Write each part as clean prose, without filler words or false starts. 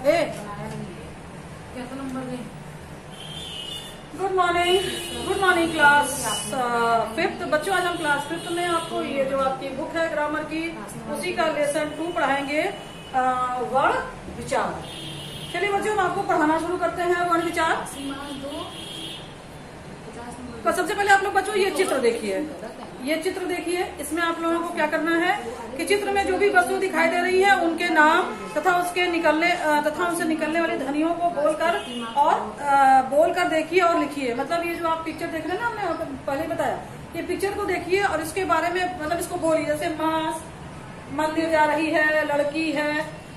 ए कैसा नंबर दे? Good morning class fifth. बच्चों आज हम क्लास फिफ्थ में आपको ये जो आपकी बुक है ग्रामर की उसी का लेसन 2 पढ़ाएंगे, वर्ण विचार। चलिए बच्चों हम आपको पढ़ाना शुरू करते हैं वर्ण विचार। तो सबसे पहले आप लोग बच्चों ये चित्र देखिए, ये चित्र देखिए। इसमें आप लोगों को क्या करना है कि चित्र में जो भी वस्तु दिखाई दे रही है उनके नाम तथा उनसे निकलने वाली ध्वनियों को बोलकर देखिए और लिखिए। मतलब ये जो आप पिक्चर देख रहे हैं ना, हमने पहले ही बताया, ये पिक्चर को देखिए और इसके बारे में मतलब इसको बोलिए। जैसे माँ मंदिर जा रही है, लड़की है,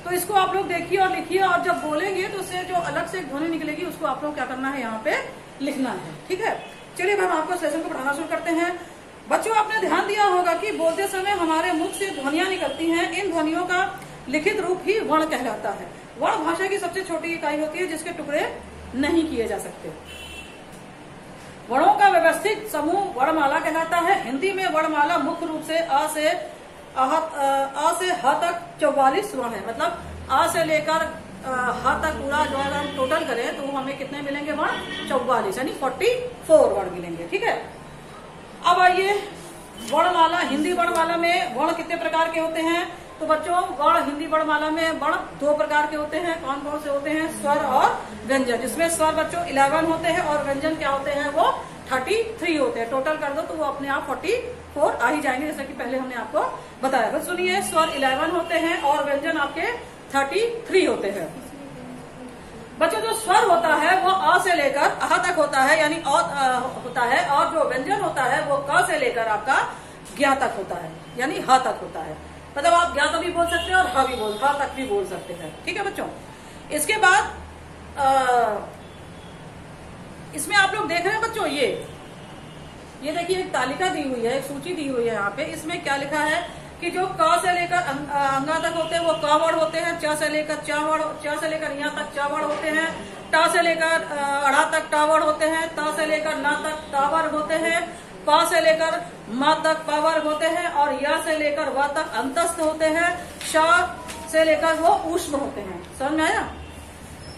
तो इसको आप लोग देखिए और लिखिए। और जब बोलेंगे तो उससे जो अलग से ध्वनि निकलेगी उसको आप लोग क्या करना है, यहाँ पे लिखना है। ठीक है, चलिए हम आपको इस लेसन को पढ़ाना शुरू करते हैं। बच्चों आपने ध्यान दिया होगा कि बोलते समय हमारे मुख से ध्वनियां निकलती हैं। इन ध्वनियों का लिखित रूप ही वर्ण कहलाता है। वर्ण भाषा की सबसे छोटी इकाई होती है जिसके टुकड़े नहीं किए जा सकते। वर्णों का व्यवस्थित समूह वर्णमाला कहलाता है। हिंदी में वर्णमाला मुख्य रूप से अ से ह तक 44 वर्ण है। मतलब अ से लेकर ह तक पूरा जो है हम टोटल करें तो हमें कितने मिलेंगे वर्ण? 44 यानी 44 वर्ण मिलेंगे। ठीक है, अब आइए वर्णमाला। हिंदी वर्णमाला में वर्ण कितने प्रकार के होते हैं? तो बच्चों वर्ण हिंदी वर्णमाला में वर्ण 2 प्रकार के होते हैं। कौन कौन से होते हैं? स्वर और व्यंजन। जिसमें स्वर बच्चों 11 होते हैं और व्यंजन क्या होते हैं? वो 33 होते हैं। टोटल कर दो तो वो अपने आप 44 आ ही जाएंगे, जैसा कि पहले हमने आपको बताया। बस सुनिए, स्वर 11 होते हैं और व्यंजन आपके 33 होते हैं। बच्चों जो स्वर होता है वो अ से लेकर अह तक होता है, यानी होता है। और जो व्यंजन होता है वो क से लेकर आपका ज्ञ तक होता है, यानी ह तक होता है। मतलब आप ज्ञ तक भी बोल सकते हैं और ह तक भी बोल सकते हैं। ठीक है बच्चों, इसके बाद इसमें आप लोग देख रहे हैं बच्चों, ये देखिए एक तालिका दी हुई है, एक सूची दी हुई है यहाँ पे। इसमें क्या लिखा है कि जो क से लेकर अंगा तक होते हैं वो क वर्ण होते हैं। च से लेकर यहाँ तक च वर्ण होते हैं। ट से लेकर अड़ा तक ट वर्ण होते हैं। त से लेकर न तक त वर्ण होते हैं। प से लेकर म तक प वर्ण होते हैं। और य से लेकर व तक अंतस्थ होते हैं। श से लेकर वो ऊष्म होते हैं। समझ में आया?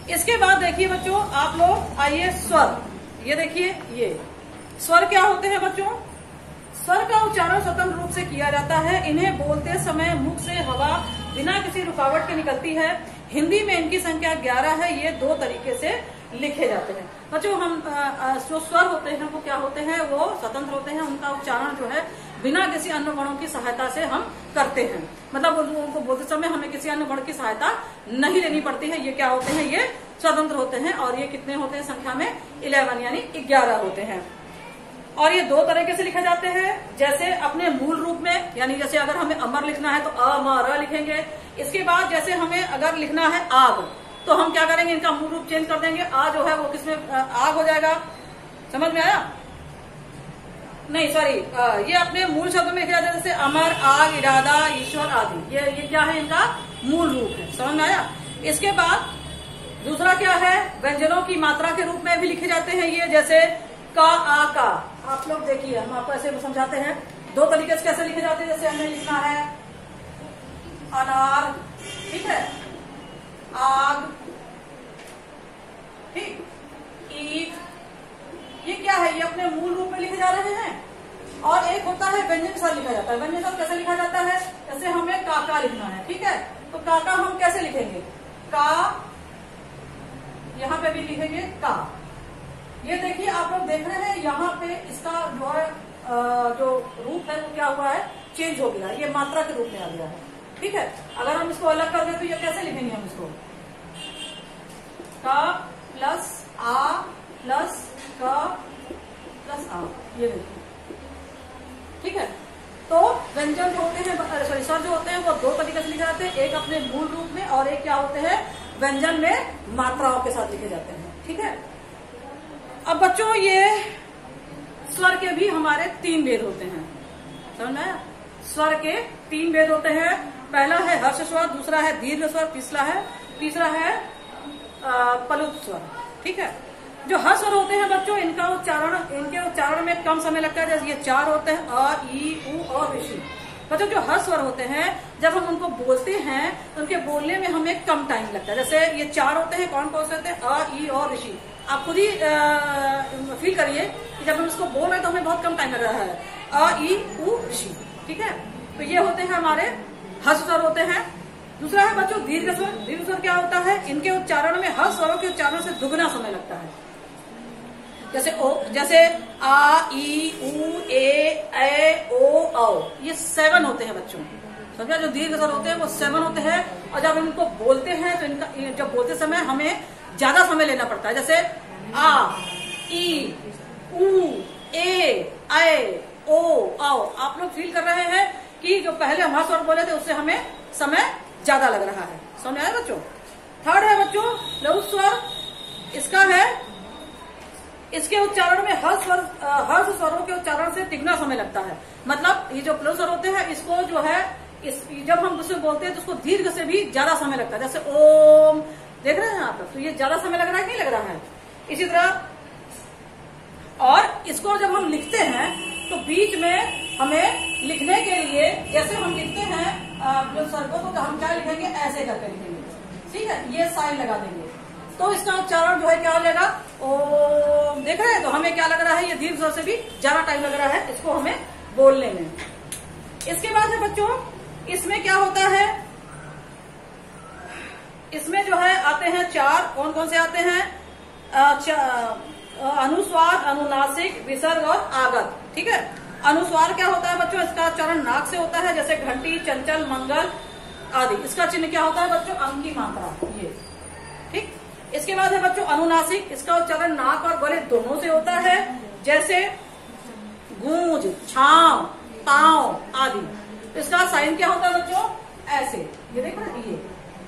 इसके बाद देखिए बच्चों आप लोग आइए स्वर। ये देखिए, ये स्वर क्या होते हैं बच्चों? स्वर का उच्चारण स्वतंत्र रूप से किया जाता है। इन्हें बोलते समय मुख से हवा बिना किसी रुकावट के निकलती है। हिंदी में इनकी संख्या 11 है। ये 2 तरीके से लिखे जाते हैं। बच्चों हम जो स्वर होते हैं वो क्या होते हैं? वो स्वतंत्र होते हैं। उनका उच्चारण जो है बिना किसी अन्य वर्णों की सहायता से हम करते हैं। मतलब उनको बोलते समय हमें किसी अन्य वर्ण की सहायता नहीं लेनी पड़ती है। ये क्या होते हैं? ये स्वतंत्र होते हैं। और ये कितने होते हैं संख्या में? 11 यानी 11 होते हैं। और ये 2 तरीके से लिखे जाते हैं। जैसे अपने मूल रूप में, यानी जैसे अगर हमें अमर लिखना है तो अ म र लिखेंगे। इसके बाद जैसे हमें अगर लिखना है आग तो हम क्या करेंगे? इनका मूल रूप चेंज कर देंगे। आ जो है वो किसमें आग हो जाएगा। समझ में आया? नहीं सॉरी, ये अपने मूल शब्द में लिखा जाता है। जैसे अमर, आग, इरादा, ईश्वर आदि, ये क्या है? इनका मूल रूप है। समझ में आया? इसके बाद दूसरा क्या है? व्यंजनों की मात्रा के रूप में भी लिखे जाते हैं ये। जैसे का, आ, का। आप लोग देखिए, हम आपको ऐसे समझाते हैं 2 तरीके से कैसे लिखे जाते हैं। जैसे हमें लिखना है अनार, ठीक है, आग, ठीक, ईख, ये क्या है? ये अपने मूल रूप में लिखे जा रहे हैं। और एक होता है व्यंजन के साथ लिखा जाता है। व्यंजन के साथ कैसे लिखा जाता है? जैसे हमें काका लिखना है, ठीक है, तो काका हम कैसे लिखेंगे? का, यहाँ पे भी लिखेंगे का। ये देखिए आप लोग देख रहे हैं यहाँ पे इसका जो है जो रूप है वो क्या हुआ है? चेंज हो गया। ये मात्रा के रूप में आ गया है। ठीक है, अगर हम इसको अलग कर दें तो ये कैसे लिखेंगे? हम इसको का प्लस आ प्लस का प्लस आ, ये देखिए। ठीक है, तो व्यंजन जो होते हैं, सॉरी स्वर जो होते हैं वो 2 तरीके से लिखे जाते हैं। एक अपने मूल रूप में और एक क्या होते हैं? व्यंजन में मात्राओं के साथ लिखे जाते हैं। ठीक है, अब बच्चों ये स्वर के भी हमारे 3 भेद होते हैं। समझ में आया? स्वर के 3 भेद होते हैं। पहला है हर्ष स्वर, दूसरा है दीर्घ स्वर, तीसरा है पलुत स्वर। ठीक है, जो हर्ष स्वर होते हैं बच्चों इनके उच्चारण में कम समय लगता है। जैसे ये 4 होते हैं अ, ई, उ और ऋषि। बच्चों जो ह स्वर होते हैं जब हम उनको बोलते हैं तो उनके बोलने में हमें कम टाइम लगता है। जैसे ये 4 होते हैं, कौन कौन से होते हैं? अ, ई और ऋषि। आप खुद ही फील करिए कि जब हम इसको बोल रहे हैं तो हमें बहुत कम टाइम लग रहा है। अ, ई, उ, ऋषि। ठीक है, तो ये होते हैं हमारे ह स्वर होते हैं। दूसरा है बच्चों दीर्घ स्वर। दीर्घ स्वर क्या होता है? इनके उच्चारण में ह स्वरों के उच्चारण से दुगना समय लगता है। जैसे ओ, जैसे आ, ई, उ, ए, ओ, औ, ये 7 होते हैं बच्चों। समझा? जो दीर्घ स्वर होते हैं वो 7 होते हैं, और जब हम इनको बोलते हैं तो इनका जब बोलते समय हमें ज्यादा समय लेना पड़ता है। जैसे आ, ई, उ, ए, ओ, औ। आप लोग फील कर रहे हैं कि जो पहले हम ह स्वर बोले थे उससे हमें समय ज्यादा लग रहा है। समझ आया बच्चों? थर्ड है बच्चों लघु स्वर। इसका है, इसके उच्चारण में हर्ष स्वरों के उच्चारण से तिगुना समय लगता है। मतलब ये जो प्लस स्वर होते हैं इसको जो है जब हम दूसरे बोलते हैं तो उसको दीर्घ से भी ज्यादा समय लगता है। जैसे ओम, देख रहे हैं आप, तो ये ज्यादा समय लग रहा है कि नहीं लग रहा है? इसी तरह, और इसको जब हम लिखते हैं तो बीच में हमें लिखने के लिए, जैसे हम लिखते हैं जो स्वर को, तो हम क्या लिखेंगे? ऐसे करके लिखेंगे। ठीक है, ये साइन लगा देंगे तो इसका उच्चारण जो है क्या हो जाएगा? ओम। देख रहे हैं? तो हमें क्या लग रहा है? ये दीर्घ स्वर से भी ज्यादा टाइम लग रहा है इसको हमें बोलने में। इसके बाद है बच्चों, इसमें क्या होता है? इसमें जो है आते हैं 4। कौन कौन से आते हैं? अनुस्वार, अनुनासिक, विसर्ग और आगत। ठीक है, अनुस्वार क्या होता है बच्चों? इसका उच्चारण नाक से होता है, जैसे घंटी, चंचल, मंगल आदि। इसका चिन्ह क्या होता है बच्चों? अंक की मात्रा, ये। ठीक, इसके बाद है बच्चों अनुनासिक। इसका उच्चारण नाक और गले दोनों से होता है, जैसे गूंज, छाव, ताव आदि। इसका साइन क्या होता है बच्चों? ऐसे, ये देखो ना, ये।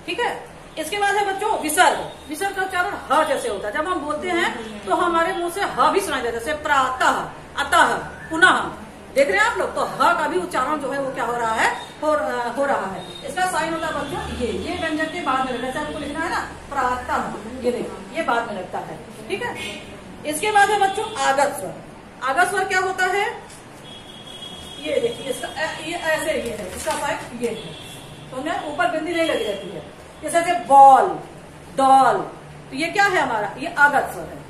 ठीक है, इसके बाद है बच्चों विसर्ग। विसर्ग का उच्चारण ह जैसे होता है। जब हम बोलते हैं तो हमारे मुंह से ह भी सुनाई देता है, जैसे प्रातः, अतः, पुनः। देख रहे हैं आप लोग? तो ह का भी उच्चारण जो है वो क्या हो रहा है? हो रहा है। इसका साइन होता है बच्चों ये व्यंजन के बाद में लगता है। जैसे आपको लिखना है ना प्रातः, ये देखो, ये बाद में लगता है। ठीक है, इसके बाद है बच्चों आगत स्वर। आगत स्वर क्या होता है? ये देखिए, इसका ये ऐसे ये है, इसका साइन ये है। तो मैं ऊपर बिंदी नहीं लगी रहती है। जैसे बॉल, डॉल, तो ये क्या है हमारा? ये आगत स्वर है।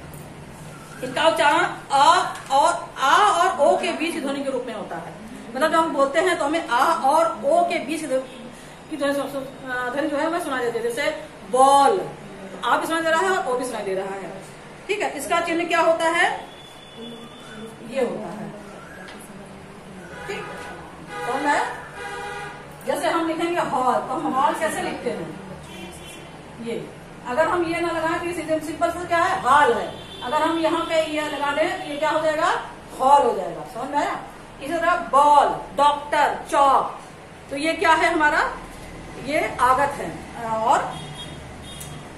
इनका उच्चारण आ और ओ के बीच ध्वनि के रूप में होता है। मतलब जब हम बोलते हैं तो हमें आ और ओ के बीच की ध्वनि जो है हमें सुनाई देती है। जैसे बॉल, तो आ भी सुनाई दे रहा है और ओ भी सुनाई दे रहा है। ठीक है, इसका चिन्ह क्या होता है? ये होता है। ठीक, तो मैं जैसे हम लिखेंगे हॉल, तो हम हॉल कैसे लिखते हैं? ये, अगर हम ये ना लगाएं तो ये सिंपल से क्या है? हॉल है। अगर हम यहाँ पे ये लगा दें तो ये क्या हो जाएगा? हॉल हो जाएगा। समझ में आया? इसी तरह बॉल, डॉक्टर, चौक, तो ये क्या है हमारा? ये आगत है। और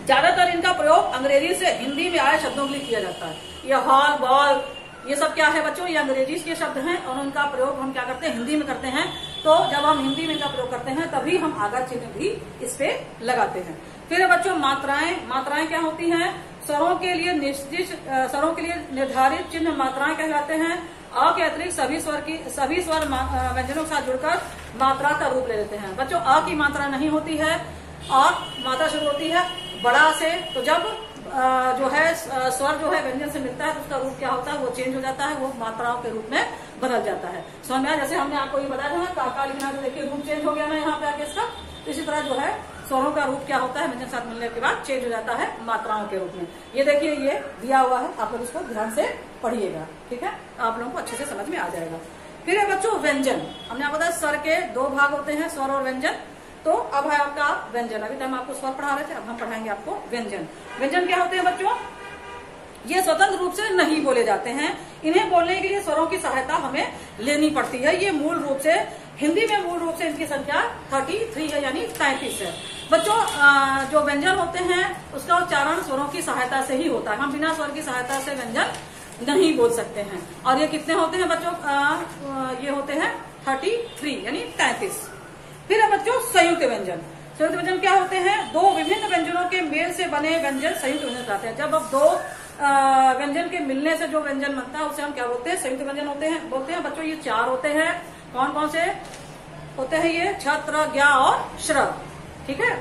ज्यादातर इनका प्रयोग अंग्रेजी से हिंदी में आए शब्दों के लिए किया जाता है। ये हॉल, बॉल, ये सब क्या है बच्चों? ये अंग्रेजी के शब्द हैं और उनका प्रयोग हम क्या करते हैं? हिंदी में करते हैं। तो जब हम हिंदी में इनका प्रयोग करते हैं तभी हम आगत चिन्ह भी इस पे लगाते हैं। फिर बच्चों मात्राएं। मात्राएं क्या होती हैं? स्वरों के लिए स्वरों के लिए निर्धारित चिन्ह मात्राएं कहलाते हैं। अ के अतिरिक्त सभी स्वर व्यंजनों के साथ जुड़कर मात्रा का रूप ले लेते हैं। बच्चों अ की मात्रा नहीं होती है और मात्रा शुरू होती है बड़ा से। तो जब जो है स्वर जो है व्यंजन से मिलता है तो उसका रूप क्या होता है? वो चेंज हो जाता है, वो मात्राओं के रूप में बदल जाता है। समझ में आया? जैसे हमने आपको ये बताया था ना काका लिखना, तो देखिए रूप चेंज हो गया ना यहाँ पे आके इसका। तो इसी तरह जो है स्वरों का रूप क्या होता है? व्यंजन साथ मिलने के बाद चेंज हो जाता है मात्राओं के रूप में। ये देखिए ये दिया हुआ है, आप लोग इसको ध्यान से पढ़िएगा। ठीक है, आप लोगों को अच्छे से समझ में आ जाएगा। फिर है बच्चों व्यंजन। हमने आपको बताया स्वर के 2 भाग होते हैं, स्वर और व्यंजन। तो अब है आपका व्यंजन। अभी तो हम आपको स्वर पढ़ा रहे थे, अब हम पढ़ाएंगे आपको व्यंजन। व्यंजन क्या होते हैं बच्चों? ये स्वतंत्र रूप से नहीं बोले जाते हैं। इन्हें बोलने के लिए स्वरों की सहायता हमें लेनी पड़ती है। ये मूल रूप से हिंदी में मूल रूप से इनकी संख्या 33 है, यानी 33 है। बच्चों जो व्यंजन होते हैं उसका उच्चारण स्वरों की सहायता से ही होता है। हम बिना स्वर की सहायता से व्यंजन नहीं बोल सकते हैं। और ये कितने होते हैं बच्चों? ये होते हैं 33 यानी 33। फिर है बच्चों संयुक्त व्यंजन। संयुक्त व्यंजन क्या होते हैं? 2 विभिन्न व्यंजनों के मेल से बने व्यंजन संयुक्त व्यंजन कहते हैं। जब अब 2 व्यंजन के मिलने से जो व्यंजन बनता है उसे हम क्या बोलते हैं? संयुक्त व्यंजन बोलते हैं। बच्चों ये 4 होते हैं। कौन कौन से? होते हैं ये छ, त्र, ज्ञा और श्र। ठीक है।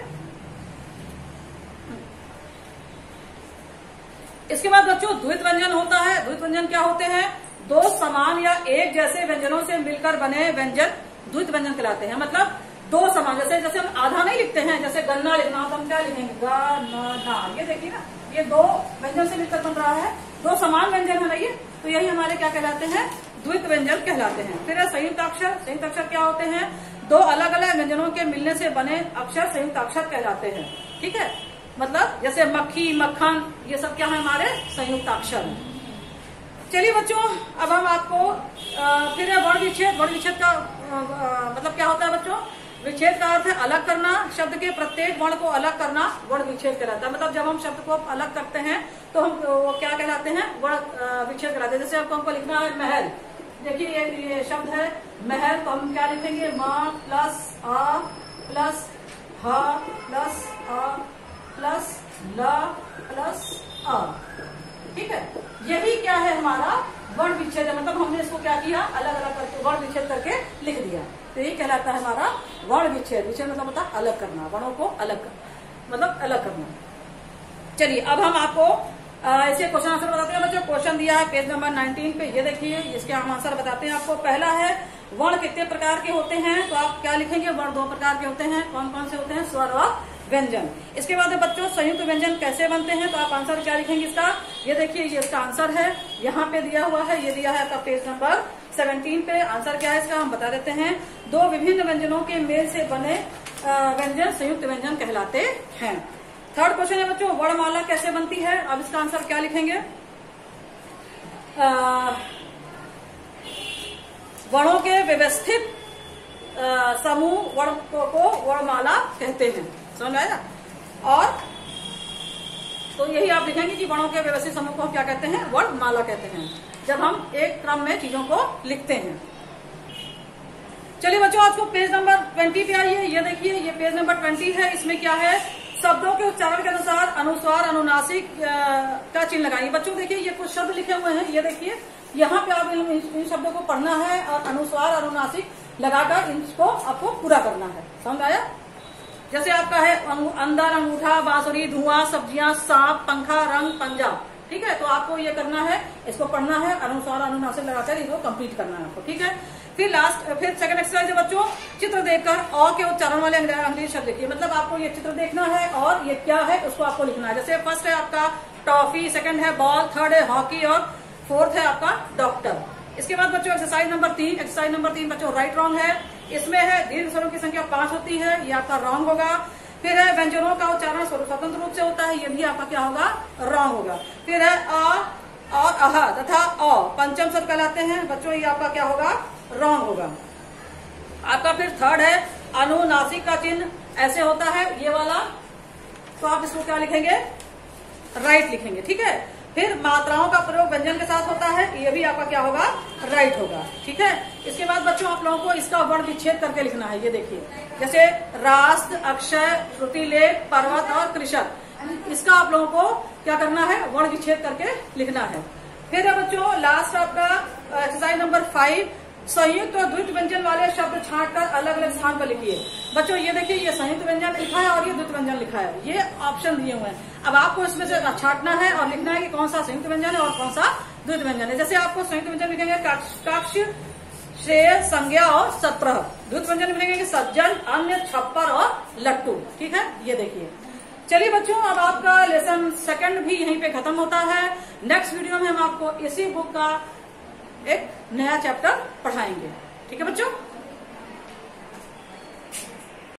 इसके बाद बच्चों द्वित व्यंजन होता है। द्वित व्यंजन क्या होते हैं? दो समान या एक जैसे व्यंजनों से मिलकर बने व्यंजन द्वित व्यंजन कहलाते हैं। मतलब दो समान, जैसे हम आधा नहीं लिखते हैं, जैसे गन्ना लिखना तो हम क्या लिखेंगे? गा न ना। ये देखिए ना, ये दो व्यंजन से मिलकर बन रहा है, दो समान व्यंजन है ना ये, तो यही हमारे क्या कहलाते हैं? द्वित व्यंजन कहलाते हैं। फिर है संयुक्त अक्षर। संयुक्त अक्षर क्या होते हैं? दो अलग अलग व्यंजनों के मिलने से बने अक्षर संयुक्त अक्षर कहलाते हैं। ठीक है। मतलब जैसे मक्खी, मक्खन, ये सब क्या है? हमारे संयुक्त अक्षर। चलिए बच्चों, अब हम आपको फिर है वर्ण विच्छेद। वर्ण विच्छेद का मतलब क्या होता है बच्चों? विच्छेद का अर्थ है अलग करना। शब्द के प्रत्येक वर्ण को अलग करना वर्ण विच्छेद कहलाता है। मतलब जब हम शब्द को अलग करते हैं तो हम वो क्या कहलाते हैं? वर्ण विच्छेद कहलाते हैं। जैसे आपको हमको लिखना है महल। देखिए ये शब्द है महल, तो हम क्या लिखेंगे? म प्लस आ प्लस ह प्लस आ प्लस ल प्लस आ। ठीक है। यही क्या है? हमारा वर्ण विच्छेद है। मतलब हमने इसको क्या किया? अलग अलग करके वर्ण विच्छेद करके लिख दिया। तो यही कहलाता है हमारा वर्ण विच्छेद। विच्छेद मतलब होता है अलग करना, वर्णों को अलग करना, मतलब अलग करना। चलिए अब हम आपको ऐसे क्वेश्चन आंसर बताते हैं बच्चों। क्वेश्चन दिया है पेज नंबर 19 पे, ये देखिए, इसके हम आंसर बताते हैं आपको। पहला है वर्ण कितने प्रकार के होते हैं? तो आप क्या लिखेंगे? वर्ण दो प्रकार के होते हैं। कौन कौन से होते हैं? स्वर और व्यंजन। इसके बाद बच्चों संयुक्त व्यंजन कैसे बनते हैं? तो आप आंसर क्या लिखेंगे इसका? ये देखिए, ये इसका आंसर है, यहाँ पे दिया हुआ है। ये दिया है आपका पेज नंबर 17 पे। आंसर क्या है इसका? हम बता देते हैं। दो विभिन्न व्यंजनों के मेल से बने व्यंजन संयुक्त व्यंजन कहलाते हैं। थर्ड क्वेश्चन है बच्चों, वर्णमाला कैसे बनती है? अब इसका आंसर क्या लिखेंगे? वर्णों के व्यवस्थित समूह वर्ण को वर्णमाला कहते हैं। समझ में आया? और तो यही आप लिखेंगे कि वर्णों के व्यवस्थित समूह को हम क्या कहते हैं? वर्णमाला कहते हैं, जब हम एक क्रम में चीजों को लिखते हैं। चलिए बच्चों, आज को पेज नंबर 20 पे आइए। ये देखिए, ये पेज नंबर 20 है। इसमें क्या है? शब्दों के उच्चारण के अनुसार अनुस्वार अनुनासिक का चिन्ह लगाइए। बच्चों देखिए, ये कुछ शब्द लिखे हुए हैं। ये देखिए, यहाँ पे आप इन शब्दों को पढ़ना है और अनुस्वार अनुनासिक लगाकर इसको आपको पूरा करना है। समझ आया? जैसे आपका है अंदर, अंगूठा, बांसुरी, धुआं, सब्जियां, सांप, पंखा, रंग, पंजा। ठीक है। तो आपको ये करना है, इसको पढ़ना है, अनुस्वार अनुनासिक लगाकर इसको कंप्लीट करना है आपको। ठीक है। फिर सेकंड एक्सरसाइज है बच्चों, चित्र देखकर अ के उच्चारण वाले अंग्रेजी शब्द देखिए। मतलब आपको ये चित्र देखना है और ये क्या है उसको आपको लिखना है। जैसे फर्स्ट है आपका टॉफी, सेकंड है बॉल, थर्ड है हॉकी और फोर्थ है आपका डॉक्टर। इसके बाद बच्चों एक्सरसाइज नंबर 3। एक्सरसाइज नंबर 3 बच्चों राइट रॉन्ग है। इसमें है दीर्घ स्वरों की संख्या 5 होती है, ये आपका रॉन्ग होगा। फिर है व्यंजनों का उच्चारण स्वतंत्र रूप से होता है, ये भी आपका क्या होगा? रॉन्ग होगा। फिर है अ और अह तथा अ पंचम स्वर कहलाते हैं बच्चों, ये आपका क्या होगा? रॉन्ग होगा। आपका फिर थर्ड है अनुनासिक का चिन्ह ऐसे होता है, ये वाला, तो आप इसको क्या लिखेंगे? राइट लिखेंगे। ठीक है। फिर मात्राओं का प्रयोग व्यंजन के साथ होता है, ये भी आपका क्या होगा? राइट होगा। ठीक है। इसके बाद बच्चों आप लोगों को इसका वर्ण विच्छेद करके लिखना है। ये देखिए, जैसे राष्ट्र, अक्षय, श्रुतिलेख, पर्वत और कृषक, इसका आप लोगों को क्या करना है? वर्ण विच्छेद करके लिखना है। फिर है बच्चों लास्ट आपका एक्सरसाइज नंबर 5, संयुक्त और द्वित व्यंजन वाले शब्द छांटकर अलग अलग स्थान पर लिखिए। बच्चों ये देखिए, ये संयुक्त व्यंजन लिखा है और ये द्वित व्यंजन लिखा है, ये ऑप्शन दिए हुए हैं। अब आपको इसमें से छांटना है और लिखना है कि कौन सा संयुक्त व्यंजन है और कौन सा द्वित व्यंजन है। जैसे आपको संयुक्त व्यंजन लिखेंगे कक्ष, श्रेय, संज्ञा और सत्रह। द्वित व्यंजन लिखेंगे सज्जन, अन्य, छप्पर और लट्टू। ठीक है। ये देखिए। चलिए बच्चों, अब आपका लेसन 2 भी यहीं पे खत्म होता है। नेक्स्ट वीडियो में हम आपको इसी बुक का एक नया चैप्टर पढ़ाएंगे। ठीक है बच्चों।